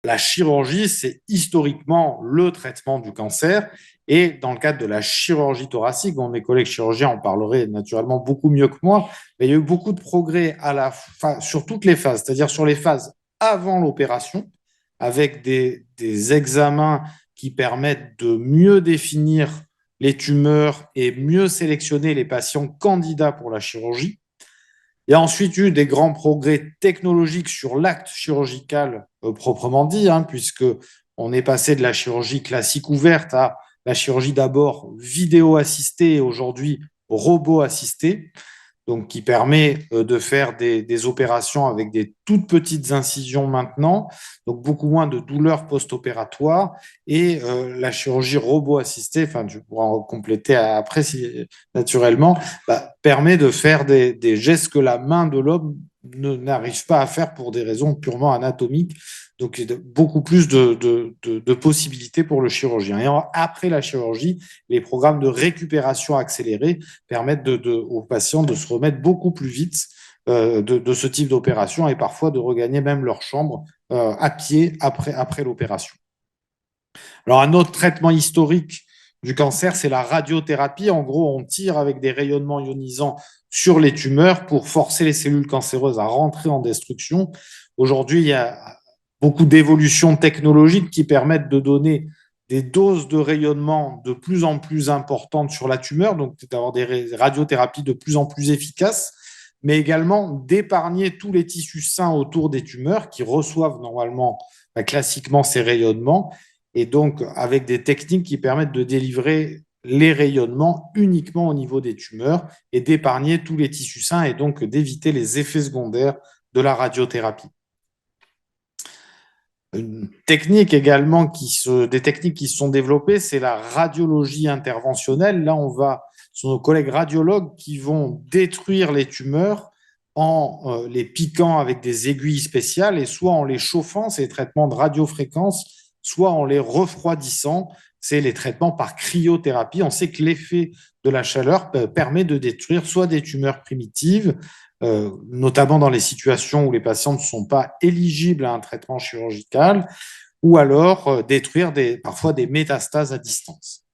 la chirurgie, c'est historiquement le traitement du cancer. Et dans le cadre de la chirurgie thoracique, mes collègues chirurgiens en parleraient naturellement beaucoup mieux que moi, mais il y a eu beaucoup de progrès sur toutes les phases, c'est-à-dire sur les phases avant l'opération, avec des examens qui permettent de mieux définir les tumeurs et mieux sélectionner les patients candidats pour la chirurgie. Il y a ensuite eu des grands progrès technologiques sur l'acte chirurgical proprement dit, puisque on est passé de la chirurgie classique ouverte à la chirurgie d'abord vidéo assistée et aujourd'hui robot assistée, donc qui permet de faire des opérations avec des toutes petites incisions maintenant, donc beaucoup moins de douleurs post-opératoires, et la chirurgie robot assistée, enfin je pourrais en compléter après si, naturellement, permet de faire des gestes que la main de l'homme n'arrive pas à faire pour des raisons purement anatomiques. Donc, il y a beaucoup plus de possibilités pour le chirurgien. Et après la chirurgie, les programmes de récupération accélérée permettent aux patients de se remettre beaucoup plus vite de ce type d'opération et parfois de regagner même leur chambre à pied après l'opération. Alors, un autre traitement historique du cancer, c'est la radiothérapie. En gros, on tire avec des rayonnements ionisants sur les tumeurs pour forcer les cellules cancéreuses à rentrer en destruction. Aujourd'hui, il y a beaucoup d'évolutions technologiques qui permettent de donner des doses de rayonnement de plus en plus importantes sur la tumeur, donc d'avoir des radiothérapies de plus en plus efficaces, mais également d'épargner tous les tissus sains autour des tumeurs qui reçoivent normalement, classiquement, ces rayonnements, et donc avec des techniques qui permettent de délivrer les rayonnements uniquement au niveau des tumeurs et d'épargner tous les tissus sains et donc d'éviter les effets secondaires de la radiothérapie. Une technique également des techniques qui se sont développées, c'est la radiologie interventionnelle. Là, ce sont nos collègues radiologues qui vont détruire les tumeurs en les piquant avec des aiguilles spéciales et soit en les chauffant, c'est les traitements de radiofréquence, soit en les refroidissant, c'est les traitements par cryothérapie. On sait que l'effet de la chaleur permet de détruire soit des tumeurs primitives, notamment dans les situations où les patients ne sont pas éligibles à un traitement chirurgical, ou alors détruire parfois des métastases à distance.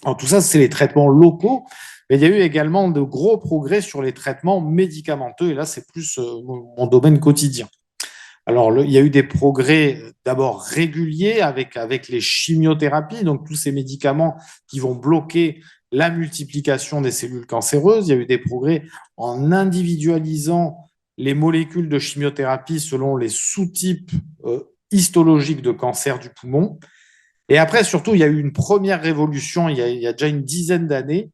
Alors, tout ça, c'est les traitements locaux, mais il y a eu également de gros progrès sur les traitements médicamenteux, et là, c'est plus mon domaine quotidien. Alors, il y a eu des progrès d'abord réguliers avec les chimiothérapies, donc tous ces médicaments qui vont bloquer la multiplication des cellules cancéreuses. Il y a eu des progrès en individualisant les molécules de chimiothérapie selon les sous-types histologiques de cancer du poumon. Et après, surtout, il y a eu une première révolution il y a déjà une dizaine d'années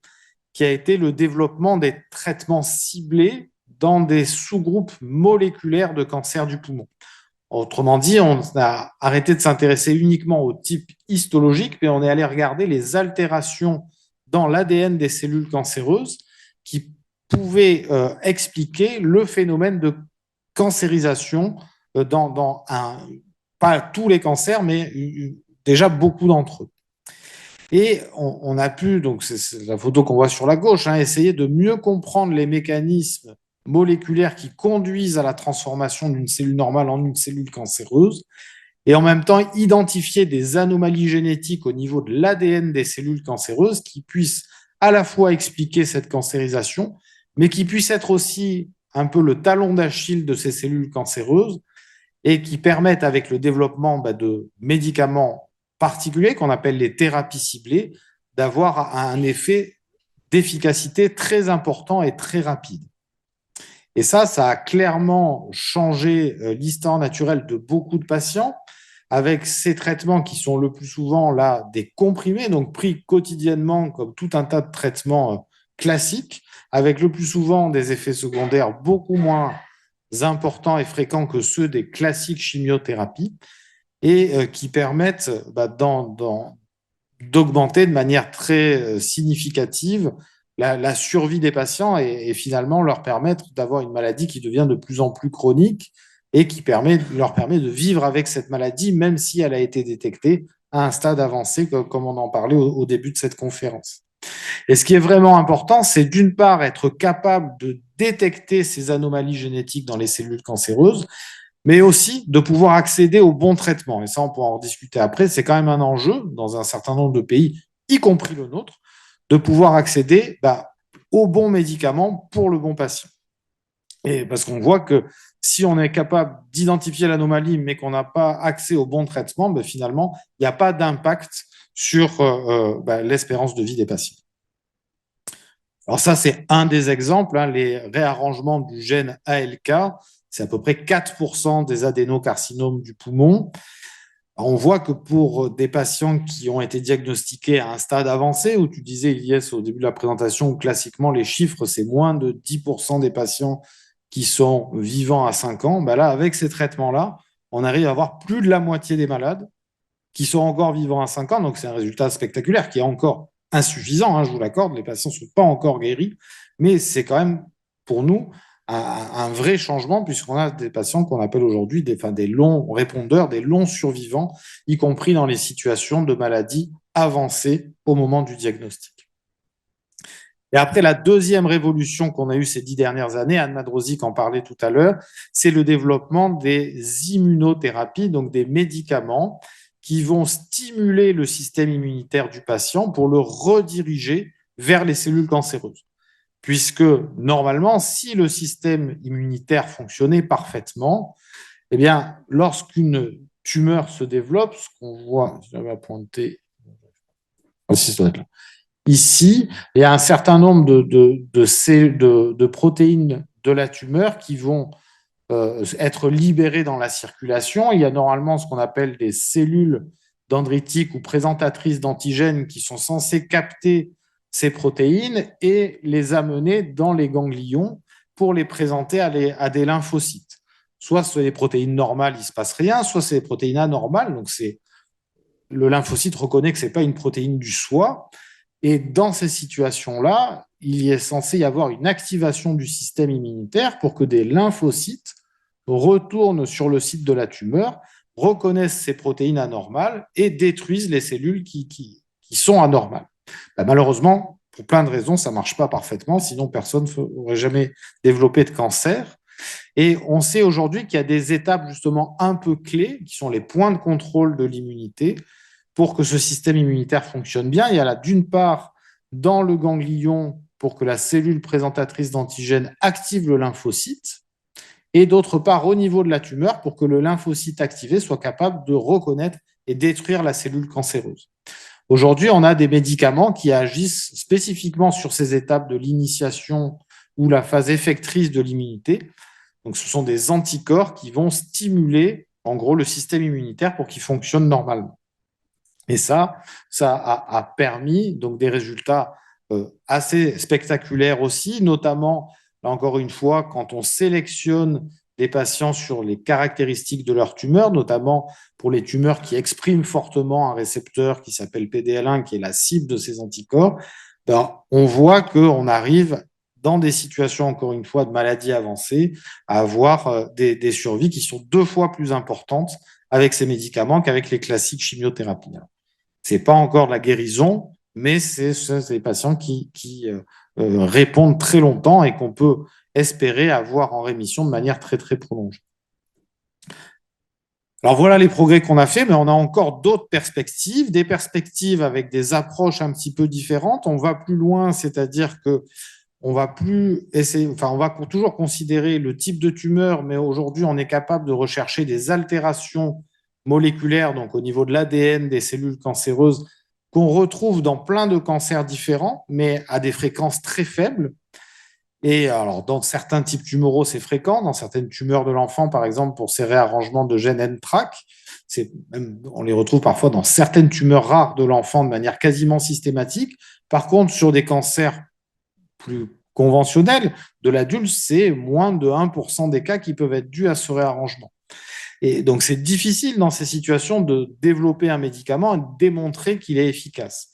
qui a été le développement des traitements ciblés dans des sous-groupes moléculaires de cancer du poumon. Autrement dit, on a arrêté de s'intéresser uniquement au type histologique, mais on est allé regarder les altérations dans l'ADN des cellules cancéreuses qui pouvaient expliquer le phénomène de cancérisation pas tous les cancers, mais déjà beaucoup d'entre eux. Et on a pu, donc c'est la photo qu'on voit sur la gauche, essayer de mieux comprendre les mécanismes moléculaires qui conduisent à la transformation d'une cellule normale en une cellule cancéreuse, et en même temps identifier des anomalies génétiques au niveau de l'ADN des cellules cancéreuses qui puissent à la fois expliquer cette cancérisation, mais qui puissent être aussi un peu le talon d'Achille de ces cellules cancéreuses et qui permettent, avec le développement de médicaments particuliers qu'on appelle les thérapies ciblées, d'avoir un effet d'efficacité très important et très rapide. Et ça a clairement changé l'histoire naturelle de beaucoup de patients avec ces traitements qui sont le plus souvent là des comprimés, donc pris quotidiennement comme tout un tas de traitements classiques, avec le plus souvent des effets secondaires beaucoup moins importants et fréquents que ceux des classiques chimiothérapies et qui permettent d'augmenter de manière très significative la survie des patients et finalement leur permettre d'avoir une maladie qui devient de plus en plus chronique et qui leur permet de vivre avec cette maladie, même si elle a été détectée à un stade avancé, comme on en parlait au début de cette conférence. Et ce qui est vraiment important, c'est d'une part être capable de détecter ces anomalies génétiques dans les cellules cancéreuses, mais aussi de pouvoir accéder au bon traitement. Et ça, on pourra en discuter après. C'est quand même un enjeu dans un certain nombre de pays, y compris le nôtre, de pouvoir accéder aux bons médicaments pour le bon patient. Et parce qu'on voit que si on est capable d'identifier l'anomalie, mais qu'on n'a pas accès au bon traitement, ben finalement, il n'y a pas d'impact sur l'espérance de vie des patients. Alors ça, c'est un des exemples, hein, les réarrangements du gène ALK, c'est à peu près 4% des adénocarcinomes du poumon. On voit que pour des patients qui ont été diagnostiqués à un stade avancé, où tu disais, Ilyes, au début de la présentation, où classiquement les chiffres, c'est moins de 10% des patients qui sont vivants à 5 ans, ben là, avec ces traitements-là, on arrive à avoir plus de la moitié des malades qui sont encore vivants à 5 ans. Donc, c'est un résultat spectaculaire qui est encore insuffisant, hein, je vous l'accorde, les patients ne sont pas encore guéris, mais c'est quand même, pour nous, un vrai changement, puisqu'on a des patients qu'on appelle aujourd'hui des longs répondeurs, des longs survivants, y compris dans les situations de maladies avancées au moment du diagnostic. Et après, la deuxième révolution qu'on a eue ces 10 dernières années, Anne Madrosic en parlait tout à l'heure, c'est le développement des immunothérapies, donc des médicaments qui vont stimuler le système immunitaire du patient pour le rediriger vers les cellules cancéreuses. Puisque normalement, si le système immunitaire fonctionnait parfaitement, eh bien, lorsqu'une tumeur se développe, ce qu'on voit, je vais pointer, ça doit être là. Ici, il y a un certain nombre de protéines de la tumeur qui vont être libérées dans la circulation. Il y a normalement ce qu'on appelle des cellules dendritiques ou présentatrices d'antigènes qui sont censées capter ces protéines et les amener dans les ganglions pour les présenter à des lymphocytes. Soit c'est des protéines normales, il ne se passe rien, soit c'est des protéines anormales, donc le lymphocyte reconnaît que ce n'est pas une protéine du soi. Et dans ces situations-là, il est censé y avoir une activation du système immunitaire pour que des lymphocytes retournent sur le site de la tumeur, reconnaissent ces protéines anormales et détruisent les cellules qui sont anormales. Malheureusement, pour plein de raisons, ça ne marche pas parfaitement, sinon personne n'aurait jamais développé de cancer. Et on sait aujourd'hui qu'il y a des étapes justement un peu clés, qui sont les points de contrôle de l'immunité, pour que ce système immunitaire fonctionne bien. Il y a là, d'une part, dans le ganglion, pour que la cellule présentatrice d'antigènes active le lymphocyte, et d'autre part, au niveau de la tumeur, pour que le lymphocyte activé soit capable de reconnaître et détruire la cellule cancéreuse. Aujourd'hui, on a des médicaments qui agissent spécifiquement sur ces étapes de l'initiation ou la phase effectrice de l'immunité. Donc, ce sont des anticorps qui vont stimuler, en gros, le système immunitaire pour qu'il fonctionne normalement. Et ça a permis donc des résultats assez spectaculaires aussi, notamment, là encore une fois, quand on sélectionne des patients sur les caractéristiques de leur tumeur, notamment pour les tumeurs qui expriment fortement un récepteur qui s'appelle PDL1, qui est la cible de ces anticorps, on voit qu'on arrive dans des situations, encore une fois, de maladies avancées, à avoir des survies qui sont 2 fois plus importantes avec ces médicaments qu'avec les classiques chimiothérapies. Ce n'est pas encore de la guérison, mais c'est des patients qui répondent très longtemps et qu'on peut espérer avoir en rémission de manière très, très prolongée. Alors voilà les progrès qu'on a fait, mais on a encore d'autres perspectives, des perspectives avec des approches un petit peu différentes. On va plus loin, c'est-à-dire que on va toujours considérer le type de tumeur, mais aujourd'hui, on est capable de rechercher des altérations moléculaires, donc au niveau de l'ADN des cellules cancéreuses, qu'on retrouve dans plein de cancers différents, mais à des fréquences très faibles. Et alors, dans certains types tumoraux, c'est fréquent. Dans certaines tumeurs de l'enfant, par exemple, pour ces réarrangements de gènes NTRK, on les retrouve parfois dans certaines tumeurs rares de l'enfant de manière quasiment systématique. Par contre, sur des cancers plus conventionnel de l'adulte, c'est moins de 1% des cas qui peuvent être dus à ce réarrangement. Et donc, c'est difficile dans ces situations de développer un médicament et de démontrer qu'il est efficace.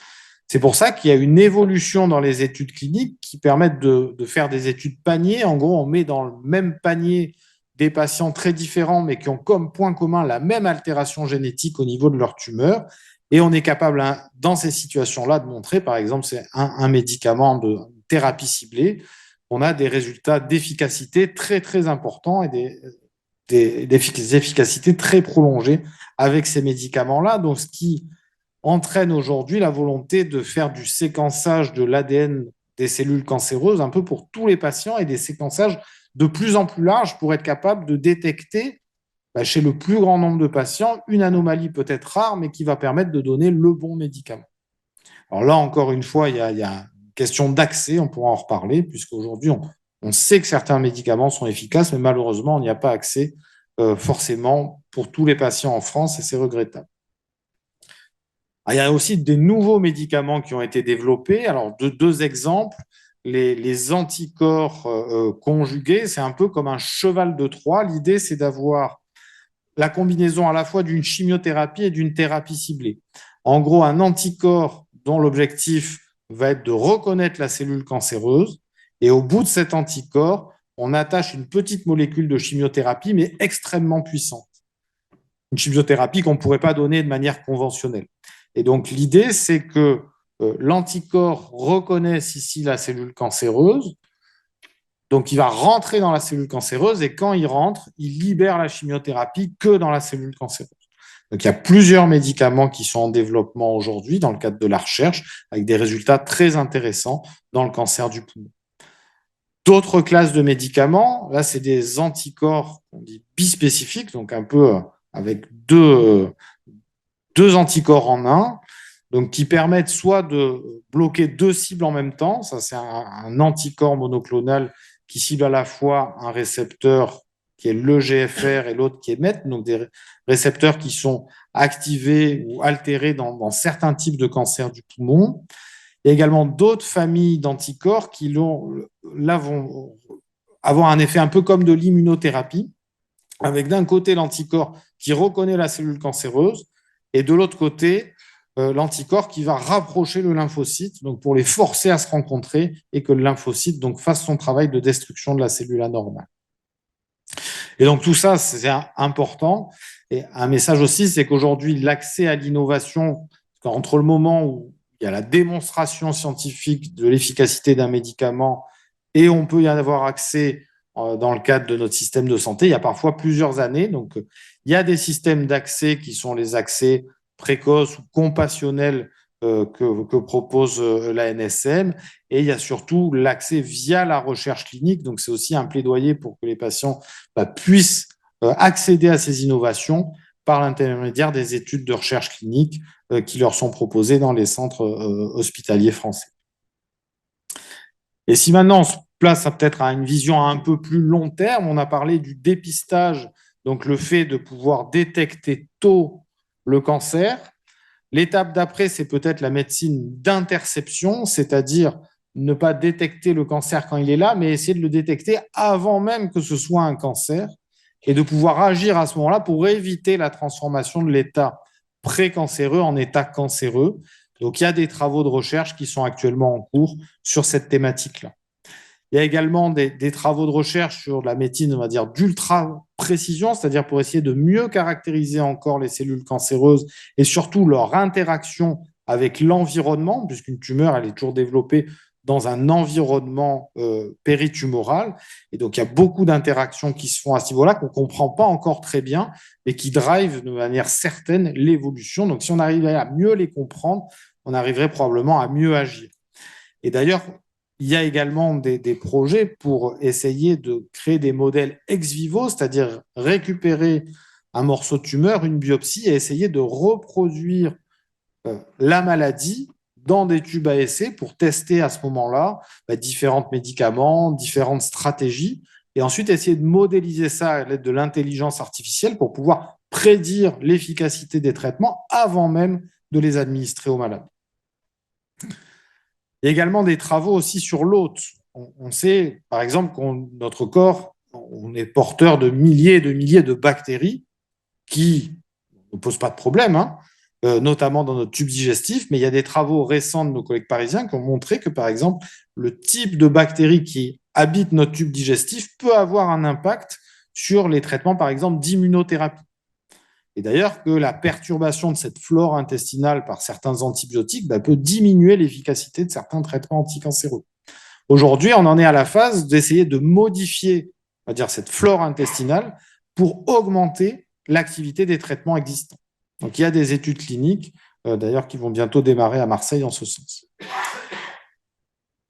C'est pour ça qu'il y a une évolution dans les études cliniques qui permettent de faire des études paniers. En gros, on met dans le même panier des patients très différents, mais qui ont comme point commun la même altération génétique au niveau de leur tumeur. Et on est capable, dans ces situations-là, de montrer, par exemple, c'est un médicament de thérapie ciblée, on a des résultats d'efficacité très, très importants et des efficacités très prolongées avec ces médicaments-là. Donc, ce qui entraîne aujourd'hui la volonté de faire du séquençage de l'ADN des cellules cancéreuses un peu pour tous les patients et des séquençages de plus en plus larges pour être capable de détecter chez le plus grand nombre de patients une anomalie peut-être rare, mais qui va permettre de donner le bon médicament. Alors là, encore une fois, il y a une question d'accès, on pourra en reparler, puisqu'aujourd'hui, on sait que certains médicaments sont efficaces, mais malheureusement, on n'y a pas accès forcément pour tous les patients en France, et c'est regrettable. Il y a aussi des nouveaux médicaments qui ont été développés. Alors, deux exemples. Les anticorps conjugués, c'est un peu comme un cheval de Troie. L'idée, c'est d'avoir la combinaison à la fois d'une chimiothérapie et d'une thérapie ciblée. En gros, un anticorps dont l'objectif va être de reconnaître la cellule cancéreuse. Et au bout de cet anticorps, on attache une petite molécule de chimiothérapie, mais extrêmement puissante. Une chimiothérapie qu'on ne pourrait pas donner de manière conventionnelle. Et donc, l'idée, c'est que l'anticorps reconnaisse ici la cellule cancéreuse. Donc, il va rentrer dans la cellule cancéreuse et quand il rentre, il libère la chimiothérapie que dans la cellule cancéreuse. Donc, il y a plusieurs médicaments qui sont en développement aujourd'hui dans le cadre de la recherche avec des résultats très intéressants dans le cancer du poumon. D'autres classes de médicaments, là, c'est des anticorps, on dit bispécifiques, donc un peu avec deux anticorps en un, donc qui permettent soit de bloquer deux cibles en même temps, ça c'est un anticorps monoclonal qui cible à la fois un récepteur qui est l'EGFR et l'autre qui est MET, donc des récepteurs qui sont activés ou altérés dans certains types de cancers du poumon. Il y a également d'autres familles d'anticorps qui vont avoir un effet un peu comme de l'immunothérapie, avec d'un côté l'anticorps qui reconnaît la cellule cancéreuse et de l'autre côté l'anticorps qui va rapprocher le lymphocyte, donc pour les forcer à se rencontrer et que le lymphocyte donc fasse son travail de destruction de la cellule anormale. Et donc tout ça, c'est important. Et un message aussi, c'est qu'aujourd'hui, l'accès à l'innovation, entre le moment où il y a la démonstration scientifique de l'efficacité d'un médicament et on peut y avoir accès dans le cadre de notre système de santé, il y a parfois plusieurs années. Donc, il y a des systèmes d'accès qui sont les accès précoces ou compassionnels que propose l'ANSM. Et il y a surtout l'accès via la recherche clinique. Donc, c'est aussi un plaidoyer pour que les patients puissent accéder à ces innovations par l'intermédiaire des études de recherche clinique qui leur sont proposées dans les centres hospitaliers français. Et si maintenant on se place peut-être à une vision un peu plus long terme, on a parlé du dépistage, donc le fait de pouvoir détecter tôt le cancer. L'étape d'après, c'est peut-être la médecine d'interception, c'est-à-dire ne pas détecter le cancer quand il est là, mais essayer de le détecter avant même que ce soit un cancer et de pouvoir agir à ce moment-là pour éviter la transformation de l'état précancéreux en état cancéreux. Donc, il y a des travaux de recherche qui sont actuellement en cours sur cette thématique-là. Il y a également des travaux de recherche sur la médecine, on va dire, d'ultra-précision, c'est-à-dire pour essayer de mieux caractériser encore les cellules cancéreuses et surtout leur interaction avec l'environnement, puisqu'une tumeur, elle est toujours développée dans un environnement péritumoral. Et donc, il y a beaucoup d'interactions qui se font à ce niveau-là, qu'on ne comprend pas encore très bien, mais qui drivent de manière certaine l'évolution. Donc, si on arrivait à mieux les comprendre, on arriverait probablement à mieux agir. Et d'ailleurs, il y a également des projets pour essayer de créer des modèles ex vivo, c'est-à-dire récupérer un morceau de tumeur, une biopsie, et essayer de reproduire la maladie dans des tubes à essai pour tester à ce moment-là différents médicaments, différentes stratégies, et ensuite essayer de modéliser ça à l'aide de l'intelligence artificielle pour pouvoir prédire l'efficacité des traitements avant même de les administrer aux malades. Il y a également des travaux aussi sur l'hôte. On sait, par exemple, que notre corps, on est porteur de milliers et de milliers de bactéries qui ne posent pas de problème, notamment dans notre tube digestif, mais il y a des travaux récents de nos collègues parisiens qui ont montré que, par exemple, le type de bactéries qui habitent notre tube digestif peut avoir un impact sur les traitements, par exemple, d'immunothérapie. Et d'ailleurs, que la perturbation de cette flore intestinale par certains antibiotiques peut diminuer l'efficacité de certains traitements anticancéreux. Aujourd'hui, on en est à la phase d'essayer de modifier, on va dire, cette flore intestinale pour augmenter l'activité des traitements existants. Donc, il y a des études cliniques, d'ailleurs, qui vont bientôt démarrer à Marseille en ce sens.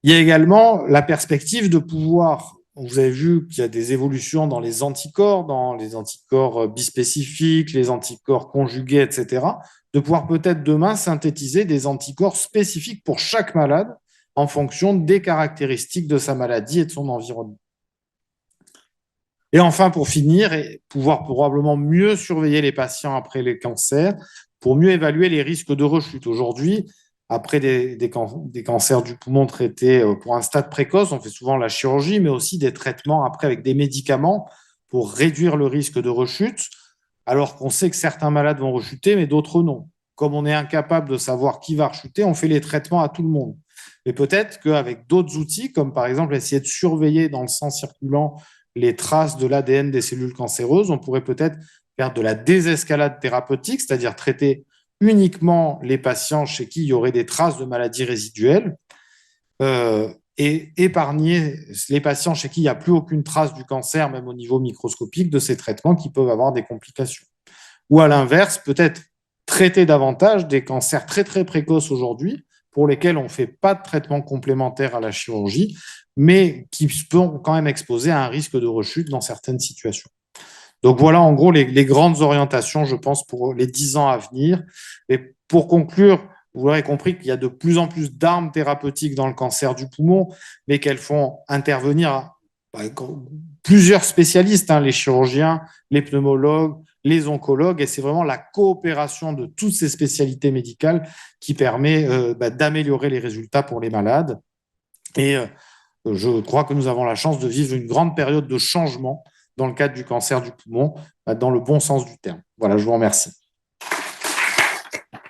Il y a également la perspective de pouvoir, vous avez vu qu'il y a des évolutions dans les anticorps bispécifiques, les anticorps conjugués, etc., de pouvoir peut-être demain synthétiser des anticorps spécifiques pour chaque malade en fonction des caractéristiques de sa maladie et de son environnement. Et enfin, pour finir, pouvoir probablement mieux surveiller les patients après les cancers, pour mieux évaluer les risques de rechute. Aujourd'hui, après des cancers du poumon traités pour un stade précoce, on fait souvent la chirurgie, mais aussi des traitements après avec des médicaments pour réduire le risque de rechute, alors qu'on sait que certains malades vont rechuter, mais d'autres non. Comme on est incapable de savoir qui va rechuter, on fait les traitements à tout le monde. Mais peut-être qu'avec d'autres outils, comme par exemple essayer de surveiller dans le sang circulant les traces de l'ADN des cellules cancéreuses, on pourrait peut-être faire de la désescalade thérapeutique, c'est-à-dire traiter uniquement les patients chez qui il y aurait des traces de maladies résiduelles et épargner les patients chez qui il n'y a plus aucune trace du cancer, même au niveau microscopique, de ces traitements qui peuvent avoir des complications. Ou à l'inverse, peut-être traiter davantage des cancers très très précoces aujourd'hui, pour lesquels on ne fait pas de traitement complémentaire à la chirurgie, mais qui peuvent quand même exposer à un risque de rechute dans certaines situations. Donc voilà en gros les grandes orientations, je pense, pour les 10 ans à venir. Et pour conclure, vous aurez compris qu'il y a de plus en plus d'armes thérapeutiques dans le cancer du poumon, mais qu'elles font intervenir plusieurs spécialistes, les chirurgiens, les pneumologues, les oncologues, et c'est vraiment la coopération de toutes ces spécialités médicales qui permet d'améliorer les résultats pour les malades. Et je crois que nous avons la chance de vivre une grande période de changement dans le cadre du cancer du poumon, dans le bon sens du terme. Voilà, je vous remercie.